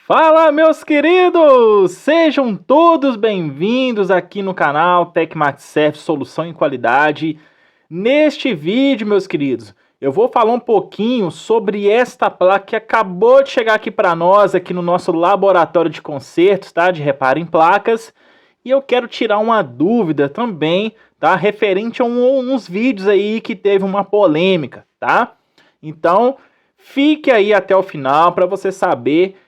Fala, meus queridos! Sejam todos bem-vindos aqui no canal TecMaxServe Solução em Qualidade. Neste vídeo, meus queridos, eu vou falar um pouquinho sobre esta placa que acabou de chegar aqui para nós, aqui no nosso laboratório de consertos, tá? De reparo em placas. E eu quero tirar uma dúvida também, tá? Referente a uns vídeos aí que teve uma polêmica, tá? Então, fique aí até o final para você saber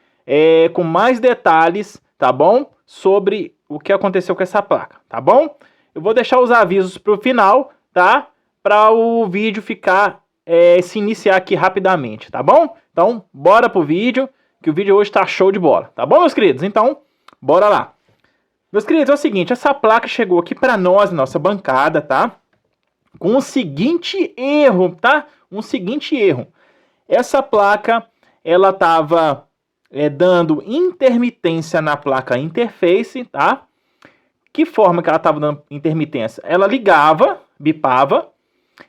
com mais detalhes, tá bom? Sobre o que aconteceu com essa placa, tá bom? Eu vou deixar os avisos para o final, tá? Para o vídeo ficar, se iniciar aqui rapidamente, tá bom? Então, bora pro vídeo, que o vídeo hoje tá show de bola, tá bom, meus queridos? Então, bora lá. Meus queridos, é o seguinte, essa placa chegou aqui para nós, nossa bancada, tá? Com o seguinte erro, tá? Um seguinte erro. Essa placa, ela tava dando intermitência na placa interface, tá? Que forma que ela estava dando intermitência? Ela ligava, bipava,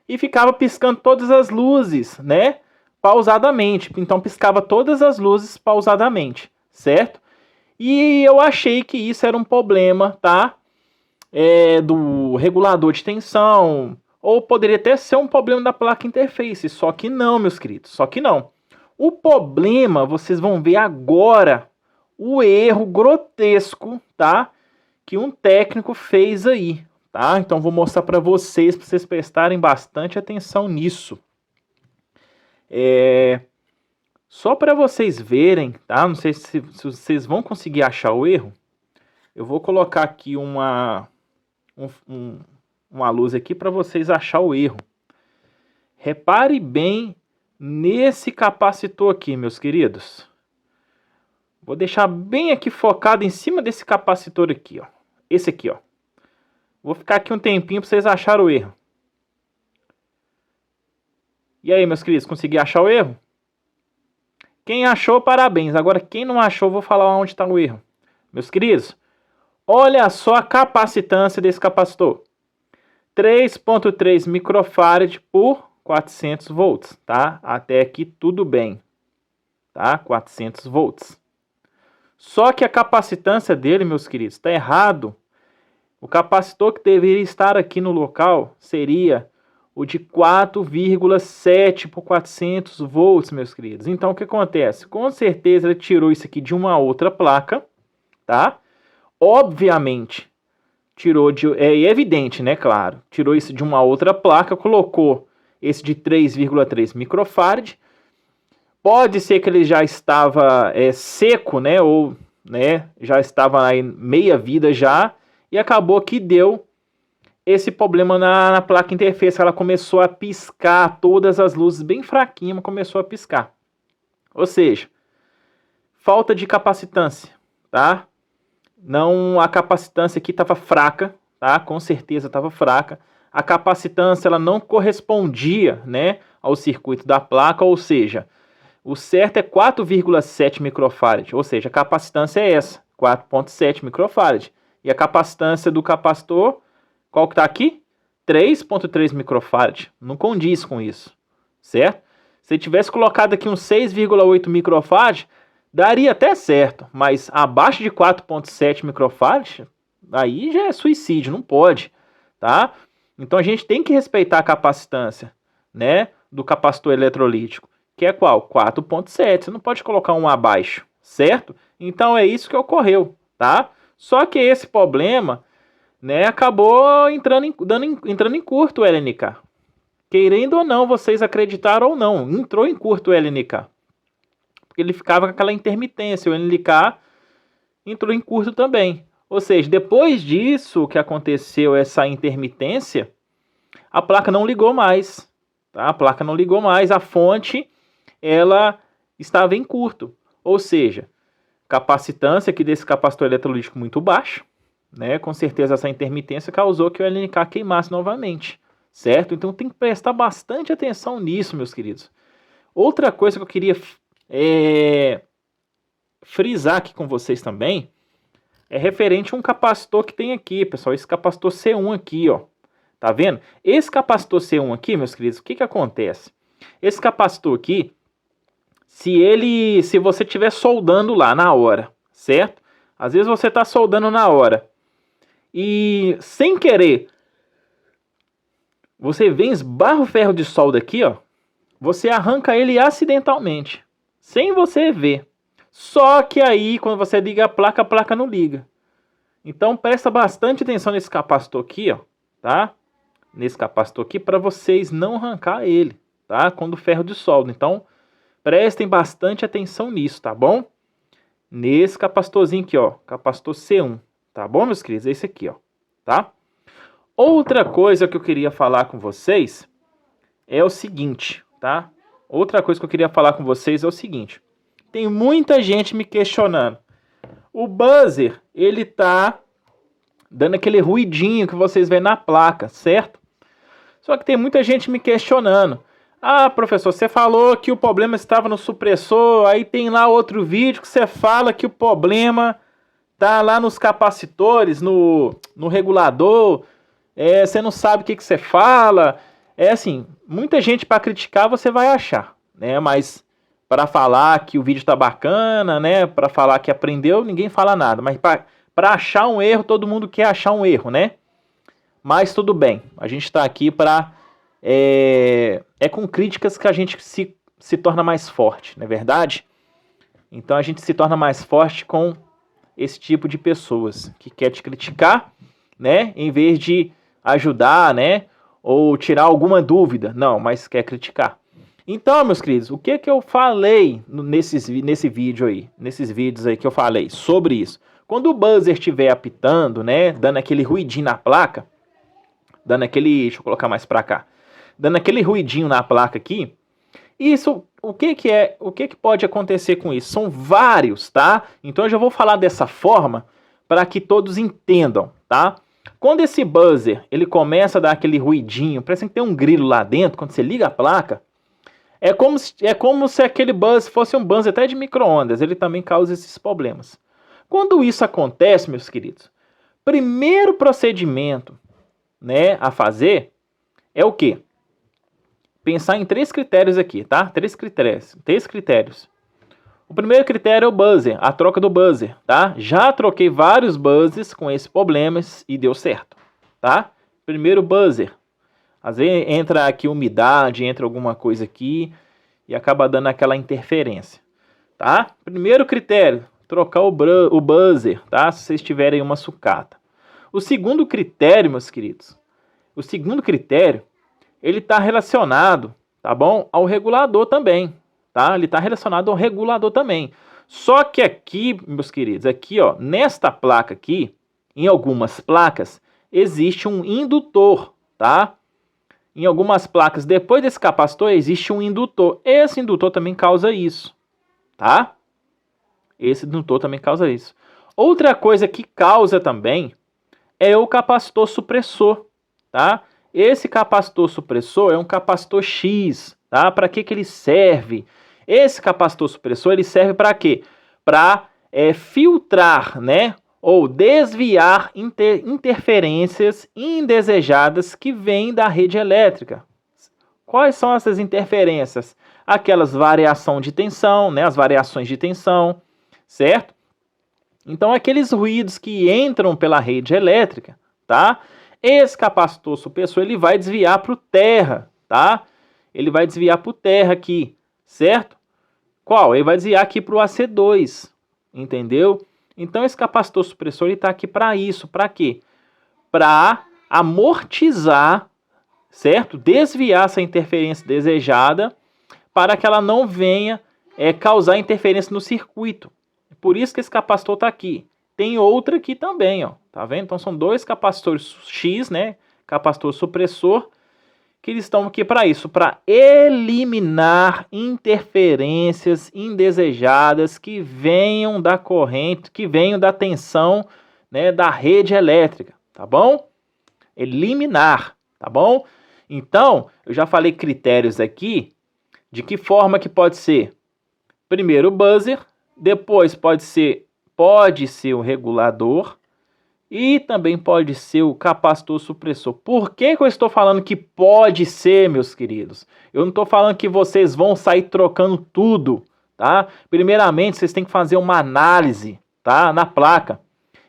e ficava piscando todas as luzes, né? Pausadamente. Então, piscava todas as luzes pausadamente, certo? E eu achei que isso era um problema, tá? Do regulador de tensão, ou poderia até ser um problema da placa interface, só que não, meus queridos, só que não. O problema, vocês vão ver agora, o erro grotesco, tá? Que um técnico fez aí, tá? Então vou mostrar para vocês prestarem bastante atenção nisso. Só para vocês verem, tá? Não sei se vocês vão conseguir achar o erro. Eu vou colocar aqui uma luz aqui para vocês achar o erro. Repare bem nesse capacitor aqui, meus queridos. Vou deixar bem aqui focado em cima desse capacitor aqui, ó. Esse aqui, ó. Vou ficar aqui um tempinho para vocês acharem o erro. E aí, meus queridos, consegui achar o erro? Quem achou, parabéns. Agora, quem não achou, vou falar onde está o erro. Meus queridos, olha só a capacitância desse capacitor. 3.3 microfarad por 400 volts, tá? Até aqui tudo bem, tá? 400 volts. Só que a capacitância dele, meus queridos, está errado. O capacitor que deveria estar aqui no local seria o de 4,7 por 400 volts, meus queridos. Então, o que acontece? Com certeza ele tirou isso aqui de uma outra placa, tá? Obviamente, tirou de... É evidente, né? Claro. Tirou isso de uma outra placa, colocou esse de 3,3 microfarad. Pode ser que ele já estava seco, né? Ou já estava em meia vida já. E acabou que deu esse problema na placa interface. Ela começou a piscar todas as luzes bem fraquinho, mas começou a piscar. Ou seja, falta de capacitância, tá? Não, a capacitância aqui estava fraca, tá? Com certeza estava fraca. A capacitância ela não correspondia, né, ao circuito da placa, ou seja, o certo é 4,7 microfarad, ou seja, a capacitância é essa, 4,7 microfarad. E a capacitância do capacitor, qual que está aqui? 3,3 microfarad. Não condiz com isso, certo? Se tivesse colocado aqui uns 6,8 microfarad, daria até certo, mas abaixo de 4,7 microfarad, aí já é suicídio, não pode, tá? Então a gente tem que respeitar a capacitância, né, do capacitor eletrolítico, que é qual? 4,7, você não pode colocar um abaixo, certo? Então é isso que ocorreu, tá? Só que esse problema, né, acabou entrando em curto o LNK. Querendo ou não, vocês acreditaram ou não, entrou em curto o LNK. Porque ele ficava com aquela intermitência, o LNK entrou em curto também. Ou seja, depois disso que aconteceu essa intermitência, a placa não ligou mais, tá? A placa não ligou mais, a fonte ela estava em curto. Ou seja, capacitância aqui desse capacitor eletrolítico muito baixo, né? Com certeza essa intermitência causou que o LNK queimasse novamente, certo? Então tem que prestar bastante atenção nisso, meus queridos. Outra coisa que eu queria frisar aqui com vocês também é referente a um capacitor que tem aqui, pessoal, esse capacitor C1 aqui, ó. Tá vendo? Esse capacitor C1 aqui, meus queridos, o que que acontece? Esse capacitor aqui, se você estiver soldando lá na hora, certo? Às vezes você está soldando na hora e sem querer você vem, esbarra o ferro de solda aqui, ó, você arranca ele acidentalmente, sem você ver. Só que aí, quando você liga a placa não liga. Então presta bastante atenção nesse capacitor aqui, ó, tá? Nesse capacitor aqui, para vocês não arrancar ele, tá? Quando o ferro de solda. Então, prestem bastante atenção nisso, tá bom? Nesse capacitorzinho aqui, ó, capacitor C1, tá bom, meus queridos? É esse aqui, ó, tá? Outra coisa que eu queria falar com vocês é o seguinte, tá? Outra coisa que eu queria falar com vocês é o seguinte. Tem muita gente me questionando. O buzzer, ele tá dando aquele ruidinho que vocês veem na placa, certo? Só que tem muita gente me questionando. Ah, professor, você falou que o problema estava no supressor, aí tem lá outro vídeo que você fala que o problema tá lá nos capacitores, no regulador. Você não sabe o que você fala. É assim, muita gente para criticar você vai achar, né? Mas para falar que o vídeo tá bacana, né? Para falar que aprendeu, ninguém fala nada. Mas para achar um erro, todo mundo quer achar um erro, né? Mas tudo bem, a gente está aqui para... É com críticas que a gente se torna mais forte, não é verdade? Então a gente se torna mais forte com esse tipo de pessoas que quer te criticar, né? Em vez de ajudar, né? Ou tirar alguma dúvida. Não, mas quer criticar. Então, meus queridos, o que eu falei nesse vídeo aí? Nesses vídeos aí que eu falei sobre isso. Quando o buzzer estiver apitando, né? Dando aquele ruidinho na placa. Dando aquele... Deixa eu colocar mais pra cá. Dando aquele ruidinho na placa aqui. Isso, o que pode acontecer com isso? São vários, tá? Então eu já vou falar dessa forma para que todos entendam, tá? Quando esse buzzer, ele começa a dar aquele ruidinho, parece que tem um grilo lá dentro, quando você liga a placa, é como se aquele buzzer fosse um buzzer até de micro-ondas, ele também causa esses problemas. Quando isso acontece, meus queridos, primeiro procedimento, né, a fazer é o quê? Pensar em 3 critérios aqui, tá? 3 critérios. O primeiro critério é o buzzer, a troca do buzzer, tá? Já troquei vários buzzers com esses problemas e deu certo, tá? Primeiro buzzer. Às vezes entra aqui umidade, entra alguma coisa aqui e acaba dando aquela interferência, tá? Primeiro critério, trocar o buzzer, tá? Se vocês tiverem uma sucata. O segundo critério, meus queridos, ele está relacionado, tá bom? Ao regulador também, tá? Ele está relacionado ao regulador também. Só que aqui, meus queridos, aqui, ó, nesta placa aqui, em algumas placas, existe um indutor, tá? Em algumas placas, depois desse capacitor, existe um indutor. Esse indutor também causa isso, tá? Esse indutor também causa isso. Outra coisa que causa também é o capacitor supressor, tá? Esse capacitor supressor é um capacitor X, tá? Para que ele serve? Esse capacitor supressor, ele serve para quê? Para filtrar, né? Ou desviar interferências indesejadas que vêm da rede elétrica. Quais são essas interferências? Aquelas variações de tensão, né? As variações de tensão, certo? Então, aqueles ruídos que entram pela rede elétrica, tá? Esse capacitor supressor, ele vai desviar para o terra, tá? Ele vai desviar para o terra aqui, certo? Qual? Ele vai desviar aqui para o AC2, entendeu? Então, esse capacitor supressor, ele está aqui para isso. Para quê? Para amortizar, certo? Desviar essa interferência desejada para que ela não venha causar interferência no circuito. Por isso que esse capacitor está aqui. Tem outra aqui também, ó. Tá vendo? Então são 2 capacitores X, né? Capacitor supressor, que eles estão aqui para isso, para eliminar interferências indesejadas que venham da corrente, que venham da tensão, né, da rede elétrica, tá bom? Eliminar, tá bom? Então, eu já falei critérios aqui, de que forma que pode ser. Primeiro o buzzer, depois pode ser o regulador e também pode ser o capacitor supressor. Por que eu estou falando que pode ser, meus queridos? Eu não estou falando que vocês vão sair trocando tudo, tá? Primeiramente, vocês têm que fazer uma análise, tá? Na placa.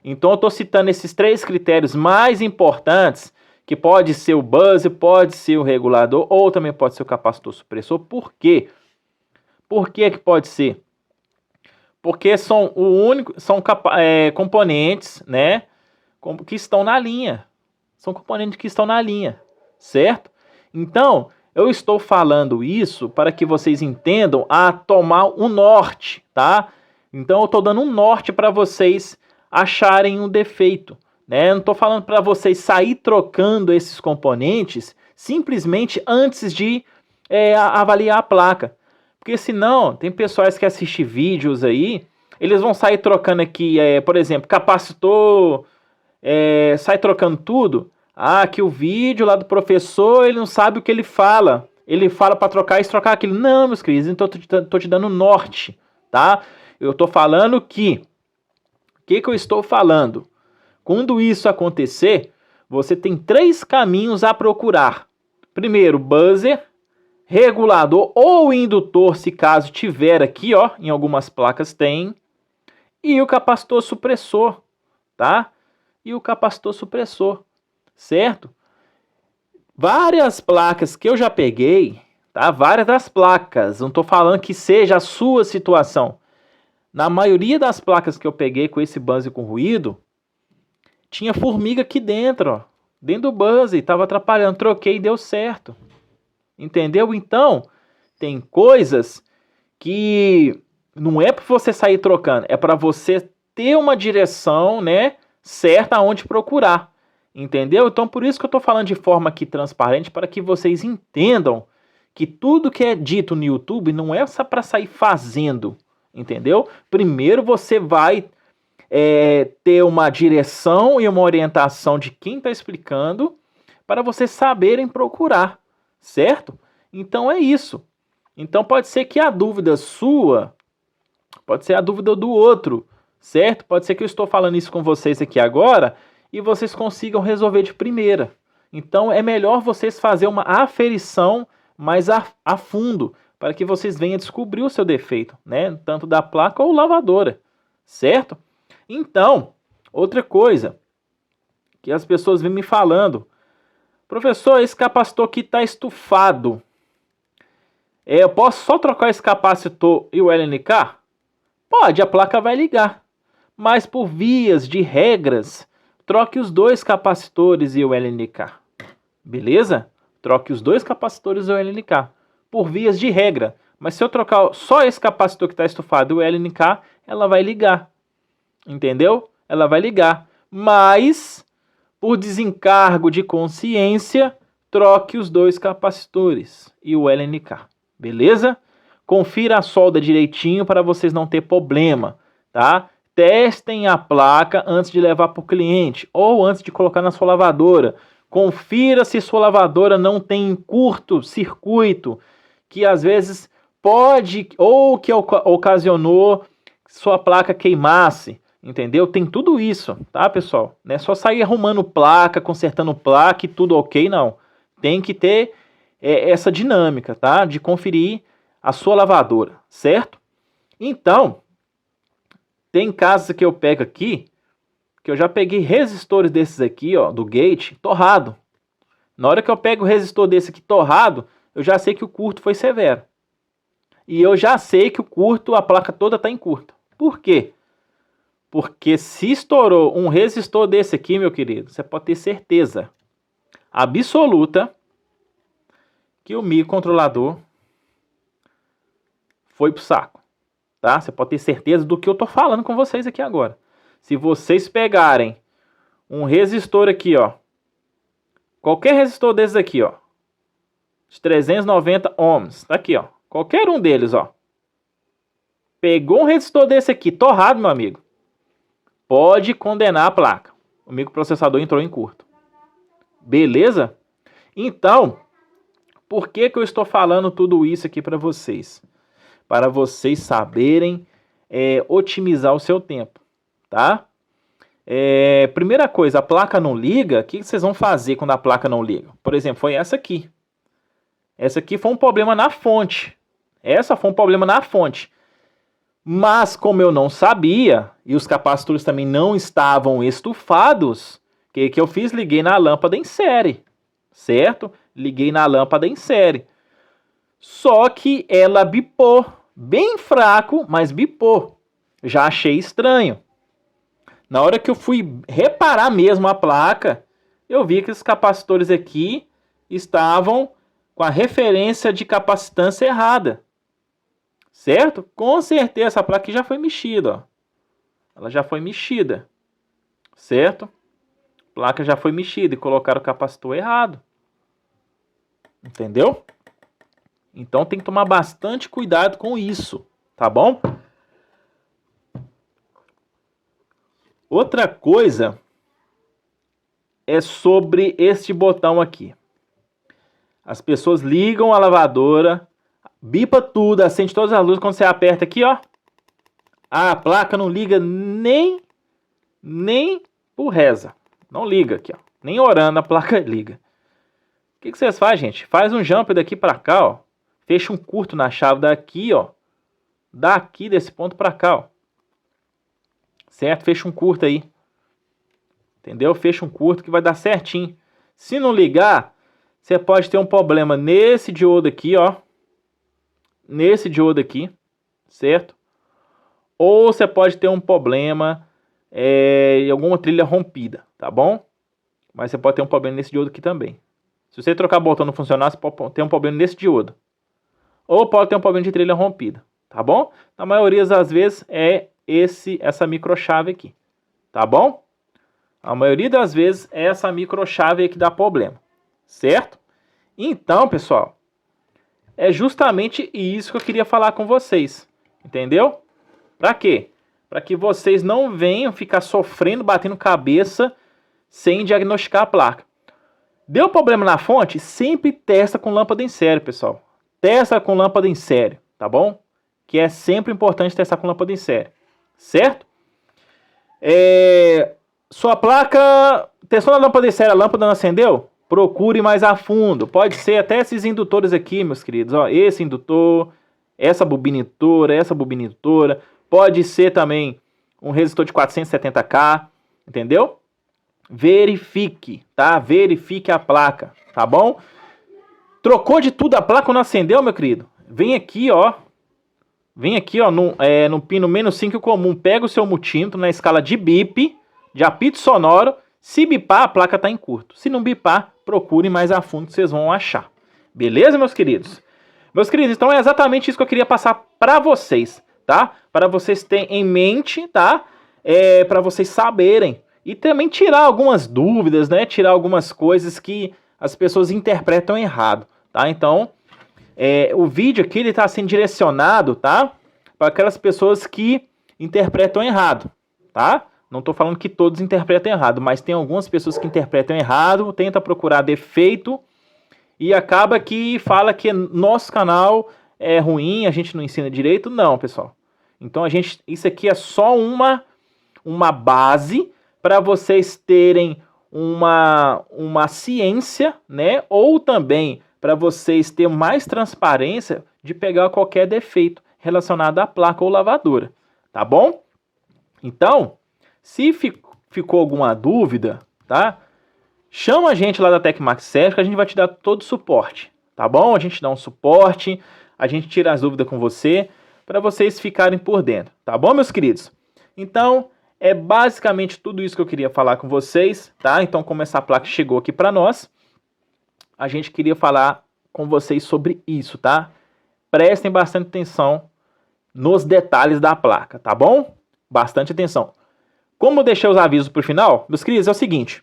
Então, eu estou citando esses 3 critérios mais importantes, que pode ser o buzzer, pode ser o regulador, ou também pode ser o capacitor supressor. Por quê? Por que pode ser? Porque são componentes, né, que estão na linha. São componentes que estão na linha, certo? Então, eu estou falando isso para que vocês entendam a tomar um norte, tá? Então, eu estou dando um norte para vocês acharem um defeito, né? Eu não estou falando para vocês sair trocando esses componentes simplesmente antes de avaliar a placa. Porque senão, tem pessoas que assistem vídeos aí, eles vão sair trocando aqui, por exemplo, capacitor, sai trocando tudo. Ah, que o vídeo lá do professor, ele não sabe o que ele fala. Ele fala para trocar isso, trocar aquilo. Não, meus queridos, então eu tô te dando norte, tá? Eu tô falando que... O que eu estou falando? Quando isso acontecer, você tem 3 caminhos a procurar. Primeiro, buzzer, regulador ou indutor, se caso tiver aqui, ó, em algumas placas tem, e o capacitor supressor, tá? E o capacitor supressor, certo? Várias placas que eu já peguei, tá? Várias das placas, não tô falando que seja a sua situação. Na maioria das placas que eu peguei com esse buzzer com ruído, tinha formiga aqui dentro, ó, dentro do buzzer, tava atrapalhando, troquei e deu certo. Entendeu? Então, tem coisas que não é para você sair trocando, é para você ter uma direção, né, certa aonde procurar. Entendeu? Então, por isso que eu estou falando de forma aqui transparente, para que vocês entendam que tudo que é dito no YouTube não é só para sair fazendo. Entendeu? Primeiro você vai ter uma direção e uma orientação de quem está explicando para vocês saberem procurar. Certo? Então é isso. Então pode ser que a dúvida sua, pode ser a dúvida do outro, certo? Pode ser que eu estou falando isso com vocês aqui agora e vocês consigam resolver de primeira. Então é melhor vocês fazerem uma aferição mais a fundo, para que vocês venham descobrir o seu defeito, né? Tanto da placa ou lavadora, certo? Então, outra coisa que as pessoas vêm me falando: professor, esse capacitor aqui está estufado. Eu posso só trocar esse capacitor e o LNK? Pode, a placa vai ligar. Mas por vias de regras, troque os 2 capacitores e o LNK. Beleza? Troque os 2 capacitores e o LNK. Por vias de regra. Mas se eu trocar só esse capacitor que está estufado e o LNK, ela vai ligar. Entendeu? Ela vai ligar. Mas... por desencargo de consciência, troque os 2 capacitores e o LNK, beleza? Confira a solda direitinho para vocês não ter problema, tá? Testem a placa antes de levar para o cliente ou antes de colocar na sua lavadora. Confira se sua lavadora não tem curto-circuito, que às vezes pode ou que ocasionou sua placa queimasse. Entendeu? Tem tudo isso, tá, pessoal? Não é só sair arrumando placa, consertando placa e tudo ok, não. Tem que ter essa dinâmica, tá? De conferir a sua lavadora, certo? Então, tem casos que eu pego aqui, que eu já peguei resistores desses aqui, ó, do gate, torrado. Na hora que eu pego o resistor desse aqui torrado, eu já sei que o curto foi severo. E eu já sei que o curto, a placa toda está em curto. Por quê? Porque se estourou um resistor desse aqui, meu querido, você pode ter certeza absoluta que o microcontrolador foi pro saco, tá? Você pode ter certeza do que eu tô falando com vocês aqui agora. Se vocês pegarem um resistor aqui, ó, qualquer resistor desses aqui, ó, de 390 ohms, tá aqui, ó, qualquer um deles, ó, pegou um resistor desse aqui, torrado, meu amigo, pode condenar a placa. O microprocessador entrou em curto. Beleza? Então, por que eu estou falando tudo isso aqui para vocês? Para vocês saberem otimizar o seu tempo, tá? Primeira coisa, a placa não liga. O que vocês vão fazer quando a placa não liga? Por exemplo, foi essa aqui. Essa aqui foi um problema na fonte. Essa foi um problema na fonte. Mas como eu não sabia, e os capacitores também não estavam estufados, o que eu fiz? Liguei na lâmpada em série, certo? Liguei na lâmpada em série. Só que ela bipou, bem fraco, mas bipou. Já achei estranho. Na hora que eu fui reparar mesmo a placa, eu vi que os capacitores aqui estavam com a referência de capacitância errada. Certo? Com certeza essa placa aqui já foi mexida, ó. Ela já foi mexida. Certo? A placa já foi mexida e colocaram o capacitor errado. Entendeu? Então tem que tomar bastante cuidado com isso, tá bom? Outra coisa é sobre este botão aqui. As pessoas ligam a lavadora, bipa tudo, acende todas as luzes. Quando você aperta aqui, ó, a placa não liga nem por reza. Não liga aqui, ó. Nem orando a placa liga. O que vocês fazem, gente? Faz um jump daqui pra cá, ó. Fecha um curto na chave daqui, ó. Daqui desse ponto pra cá, ó. Certo? Fecha um curto aí. Entendeu? Fecha um curto que vai dar certinho. Se não ligar, você pode ter um problema nesse diodo aqui, ó. Nesse diodo aqui, certo? Ou você pode ter um problema em alguma trilha rompida, tá bom? Mas você pode ter um problema nesse diodo aqui também. Se você trocar o botão não funcionar, você pode ter um problema nesse diodo. Ou pode ter um problema de trilha rompida, tá bom? Na maioria das vezes é essa microchave aqui, tá bom? A maioria das vezes é essa microchave aí que dá problema, certo? Então, pessoal, é justamente isso que eu queria falar com vocês, entendeu? Para quê? Para que vocês não venham ficar sofrendo, batendo cabeça sem diagnosticar a placa. Deu problema na fonte? Sempre testa com lâmpada em série, pessoal. Testa com lâmpada em série, tá bom? Que é sempre importante testar com lâmpada em série, certo? Sua placa, testou na lâmpada em série, a lâmpada não acendeu? Procure mais a fundo. Pode ser até esses indutores aqui, meus queridos. Ó, esse indutor, essa bobina indutora. Pode ser também um resistor de 470K, entendeu? Verifique, tá? Verifique a placa, tá bom? Trocou de tudo, a placa não acendeu, meu querido? Vem aqui, ó. Vem aqui, ó, no pino -5 comum. Pega o seu multímetro na escala de bip, de apito sonoro. Se bipar, a placa tá em curto. Se não bipar, procure mais a fundo que vocês vão achar. Beleza, meus queridos? Meus queridos, então é exatamente isso que eu queria passar para vocês, tá? Para vocês terem em mente, tá? Para vocês saberem. E também tirar algumas dúvidas, né? Tirar algumas coisas que as pessoas interpretam errado, tá? Então, o vídeo aqui ele está sendo direcionado, tá? Para aquelas pessoas que interpretam errado, tá? Não estou falando que todos interpretam errado, mas tem algumas pessoas que interpretam errado, tenta procurar defeito e acaba que fala que nosso canal é ruim, a gente não ensina direito. Não, pessoal. Então isso aqui é só uma base para vocês terem uma ciência, né? Ou também para vocês terem mais transparência de pegar qualquer defeito relacionado à placa ou lavadora, tá bom? Então, se ficou alguma dúvida, tá? Chama a gente lá da Tecmax Sérgio que a gente vai te dar todo o suporte, tá bom? A gente dá um suporte, a gente tira as dúvidas com você, para vocês ficarem por dentro, tá bom, meus queridos? Então, é basicamente tudo isso que eu queria falar com vocês, tá? Então, como essa placa chegou aqui para nós, a gente queria falar com vocês sobre isso, tá? Prestem bastante atenção nos detalhes da placa, tá bom? Bastante atenção. Como eu deixei os avisos para o final, meus queridos, é o seguinte.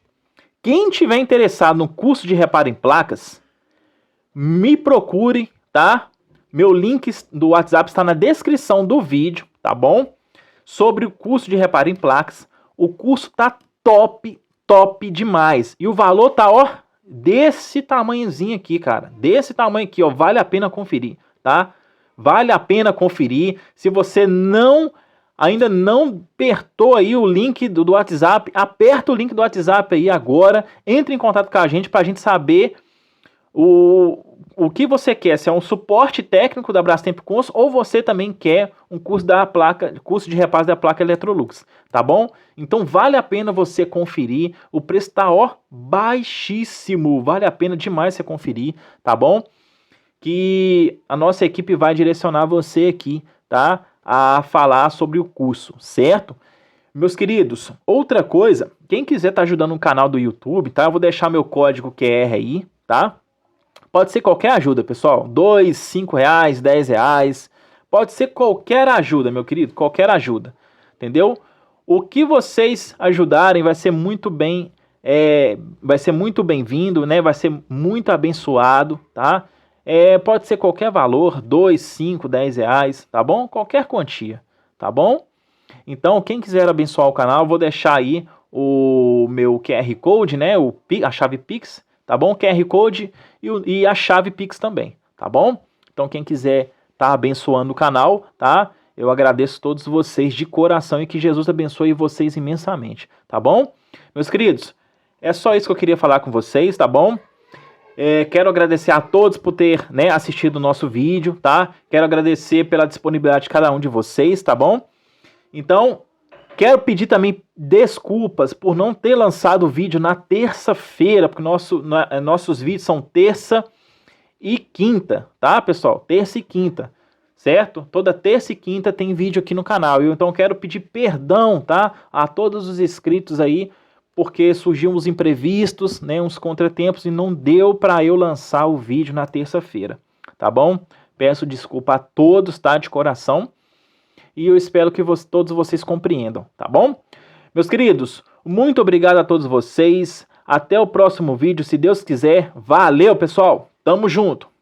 Quem tiver interessado no curso de reparo em placas, me procure, tá? Meu link do WhatsApp está na descrição do vídeo, tá bom? Sobre o curso de reparo em placas. O curso tá top demais. E o valor tá, ó, desse tamanhozinho aqui, cara. Desse tamanho aqui, ó. Vale a pena conferir, tá? Vale a pena conferir. Se você ainda não apertou aí o link do WhatsApp, aperta o link do WhatsApp aí agora. Entre em contato com a gente pra gente saber o que você quer, se é um suporte técnico da Brastemp Cons ou você também quer um curso de reparo da placa Electrolux, tá bom? Então vale a pena você conferir, o preço tá baixíssimo, vale a pena demais você conferir, tá bom? Que a nossa equipe vai direcionar você aqui, tá? A falar sobre o curso, certo? Meus queridos, outra coisa, quem quiser estar ajudando o canal do YouTube, tá? Eu vou deixar meu código QR aí, tá? Pode ser qualquer ajuda, pessoal. 2, 5 reais, 10 reais. Pode ser qualquer ajuda, meu querido. Qualquer ajuda. Entendeu? O que vocês ajudarem vai ser muito bem. Vai ser muito bem-vindo, né? Vai ser muito abençoado, tá? Pode ser qualquer valor. 2, 5, 10 reais, tá bom? Qualquer quantia, tá bom? Então, quem quiser abençoar o canal, eu vou deixar aí o meu QR Code, né? A chave Pix, tá bom? QR Code e a chave Pix também, tá bom? Então, quem quiser estar abençoando o canal, tá? Eu agradeço todos vocês de coração e que Jesus abençoe vocês imensamente, tá bom? Meus queridos, é só isso que eu queria falar com vocês, tá bom? Quero agradecer a todos por ter, né, assistido o nosso vídeo, tá? Quero agradecer pela disponibilidade de cada um de vocês, tá bom? Então, quero pedir também desculpas por não ter lançado o vídeo na terça-feira, porque nossos vídeos são terça e quinta, tá, pessoal? Terça e quinta, certo? Toda terça e quinta tem vídeo aqui no canal. Então, quero pedir perdão, tá, a todos os inscritos aí, porque surgiram uns imprevistos, né, uns contratempos e não deu para eu lançar o vídeo na terça-feira, tá bom? Peço desculpa a todos, tá, de coração. E eu espero que todos vocês compreendam, tá bom? Meus queridos, muito obrigado a todos vocês. Até o próximo vídeo, se Deus quiser. Valeu, pessoal! Tamo junto!